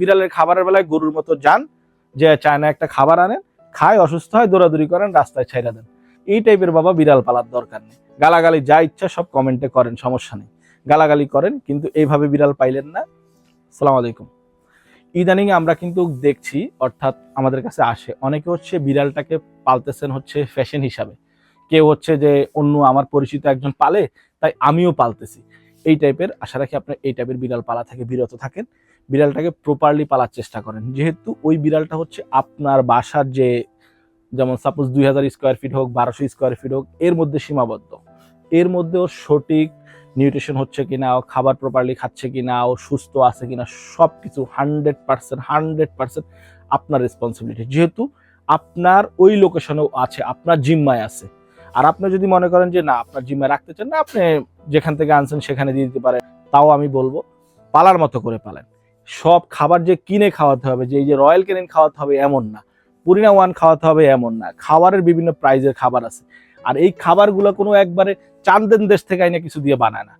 বিড়ালের খাবারের বেলায় গরুর মতো যান, যে চায় না একটা খাবার আনেন, খায়, অসুস্থ হয়, দৌড়াদৌড়ি করেন, রাস্তায় ছাইড়া দেন। এই টাইপের বাবা বিড়াল পালার দরকার নেই। গালাগালি যা ইচ্ছা সব কমেন্টে করেন, সমস্যা নেই, গালাগালি করেন, কিন্তু এইভাবে বিড়াল পাইলেন না। আসসালামু আলাইকুম। ইদানিং আমরা কিন্তু দেখছি, অর্থাৎ আমাদের কাছে আসে অনেকে হচ্ছে বিড়ালটাকে পালতেছেন হচ্ছে ফ্যাশন হিসাবে, কেউ হচ্ছে যে অন্য আমার পরিচিত একজন পালে তাই আমিও পালতেছি, এই টাইপের। আশা রাখি আপনার এই টাইপের বিড়াল পালা থেকে বিরত থাকেন, বিড়ালটাকে প্রপারলি পালার চেষ্টা করেন। যেহেতু ওই বিড়ালটা হচ্ছে আপনার বাসার যে, যেমন সাপোজ 2000 স্কোয়ার ফিট হোক, 1200 স্কোয়ার ফিট হোক, এর মধ্যে সীমাবদ্ধ। এর মধ্যে ওর সঠিক নিউট্রিশন হচ্ছে কিনা, ও খাবার প্রপারলি খাচ্ছে কিনা, ও সুস্থ আছে কিনা, সবকিছু 100% আপনার রেসপন্সিবিলিটি। যেহেতু আপনার ওই লোকেশনেও আছে, আপনার জিম্মায় আছে। আর আপনি যদি মনে করেন যে না, আপনার জিম্মায় রাখতে চান না, আপনি যেখান থেকে আনছেন সেখানে দিয়ে দিতে পারেন, তাও আমি বলবো পালার মতো করে পালেন। সব খাবার যে কিনে খাওয়াতে হবে, যে এই যে রয়্যাল ক্যানিন খাওয়াতে হবে এমন না, পুরিনা ওয়ান খাওয়াতে হবে এমন না। খাবারের বিভিন্ন প্রাইজের খাবার আছে, আর এই খাবারগুলো কোনো একবারে চান্দেন দেশ থেকে আইনা কিছু দিয়ে বানায় না।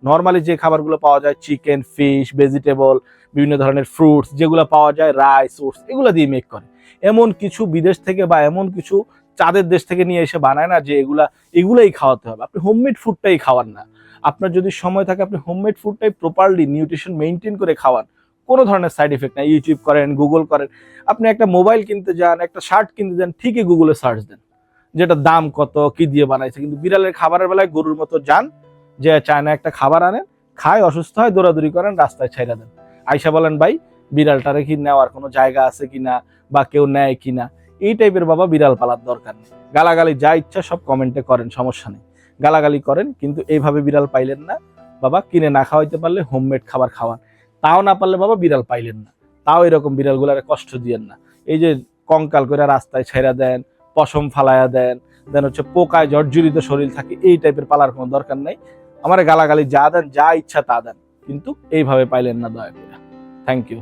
নর্মালি যে খাবারগুলো পাওয়া যায়, চিকেন, ফিশ, ভেজিটেবল, বিভিন্ন ধরনের ফ্রুটস যেগুলো পাওয়া যায়, রাইস, ওটস, এগুলো দিয়ে মেক করে। এমন কিছু বিদেশ থেকে বা এমন কিছু চাঁদের দেশ থেকে নিয়ে এসে বানায় না যে এগুলাই খাওয়াতে হবে। আপনি হোমমেড ফুডটাই খাওয়ান না। আপনার যদি সময় থাকে আপনি হোমমেড ফুডটাই প্রপারলি নিউট্রিশন মেনটেন করে খাওয়ান, কোনো ধরনের সাইড এফেক্ট নাই। ইউটিউব করেন, গুগল করেন, আপনি একটা মোবাইল কিনতে যান, একটা শার্ট কিনতে যান, ঠিকই গুগলে সার্চ দেন যেটা দাম কত, কি দিয়ে বানাইছে। কিন্তু বিড়ালের খাবারের বেলায় গরুর মতো যান, যে চায় না একটা খাবার আনেন, খায়, অসুস্থ হয়, দৌড়াদৌড়ি করেন, রাস্তায় ছাইড়া দেন। আইসা বলেন ভাই বিড়ালটারে কি নেওয়ার কোনো জায়গা আছে কিনা, বা কেউ নেয় কিনা। এই টাইপের বাবা বিড়াল পালার দরকার নেই। গালাগালি যা ইচ্ছা সব কমেন্টে করেন, সমস্যা নেই, গালাগালি করেন, কিন্তু এইভাবে বিড়াল পাইলেন না। বাবা কিনে না খাওয়াইতে পারলে হোমমেড খাবার খাওয়ান, তাও না পারলে বাবা বিড়াল পাইলেন না। তাও এরকম বিড়ালগুলারে কষ্ট দিয়েন না। এই যে কঙ্কাল করে রাস্তায় ছেড়া দেন, পশম ফালাইয়া দেন, দেন হচ্ছে পোকায় জর্জরিত শরীর থাকে, এই টাইপের পালার কোনো দরকার নেই। আমার গালাগালি যা দেন, যা ইচ্ছা তা দেন, কিন্তু এইভাবে পাইলেন না, দয়া করে। Thank you.